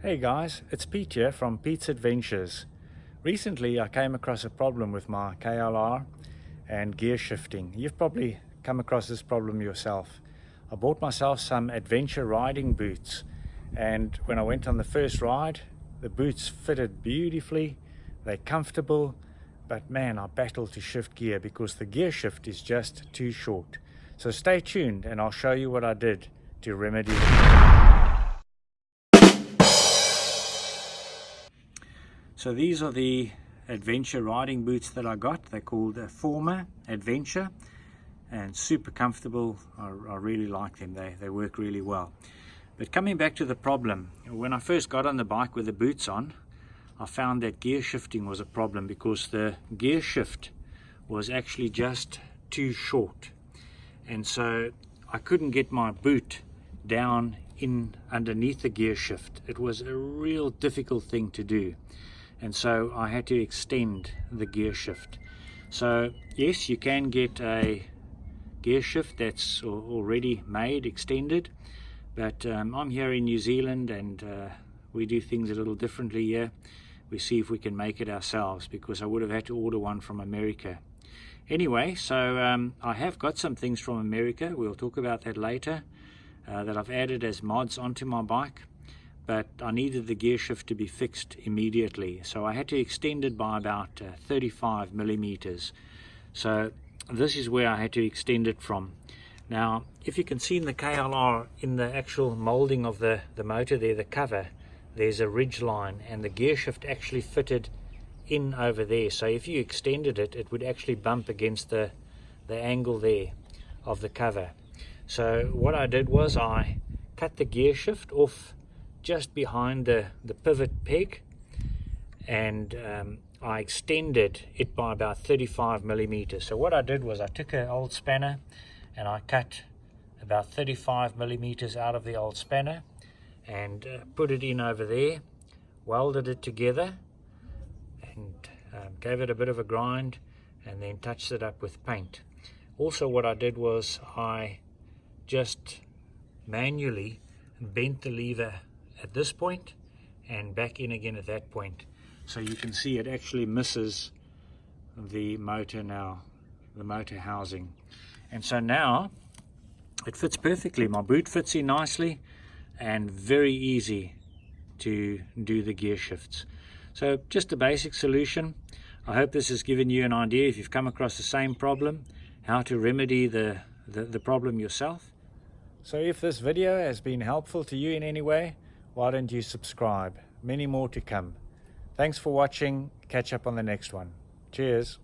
Hey guys, it's Pete here from Pete's Adventures. Recently I came across a problem with my KLR and gear shifting. You've probably come across this problem yourself. I bought myself some adventure riding boots, and when I went on the first ride, the boots fitted beautifully, they're comfortable, but man, I battled to shift gear because the gear shift is just too short. So stay tuned and I'll show you what I did to remedy it. So these are the adventure riding boots that I got. They're called Former Adventure and super comfortable. I really like them. They work really well. But coming back to the problem, when I first got on the bike with the boots on, I found that gear shifting was a problem because the gear shift was actually just too short. And so I couldn't get my boot down in underneath the gear shift. It was a real difficult thing to do. And so I had to extend the gear shift. So yes, you can get a gear shift that's already made, extended, but I'm here in New Zealand and we do things a little differently here. We see if we can make it ourselves, because I would have had to order one from America. Anyway, so I have got some things from America. We'll talk about that later, that I've added as mods onto my bike. But I needed the gear shift to be fixed immediately, so I had to extend it by about 35 millimeters. So this is where I had to extend it from. Now, if you can see in the KLR, in the actual molding of the motor there, the cover, there's a ridge line, and the gear shift actually fitted in over there. So if you extended it, it would actually bump against the angle there of the cover. So what I did was I cut the gear shift off just behind the pivot peg, and I extended it by about 35 millimeters. So what I did was I took an old spanner and I cut about 35 millimeters out of the old spanner and put it in over there, welded it together and gave it a bit of a grind, and then touched it up with paint. Also what I did was I just manually bent the lever at this point and back in again at that point, so you can see it actually misses the motor now, the motor housing. And so now it fits perfectly. My boot fits in nicely and very easy to do the gear shifts. So just a basic solution. I hope this has given you an idea, if you've come across the same problem, how to remedy the problem yourself. So if this video has been helpful to you in any way, why don't you subscribe? Many more to come. Thanks for watching. Catch up on the next one. Cheers.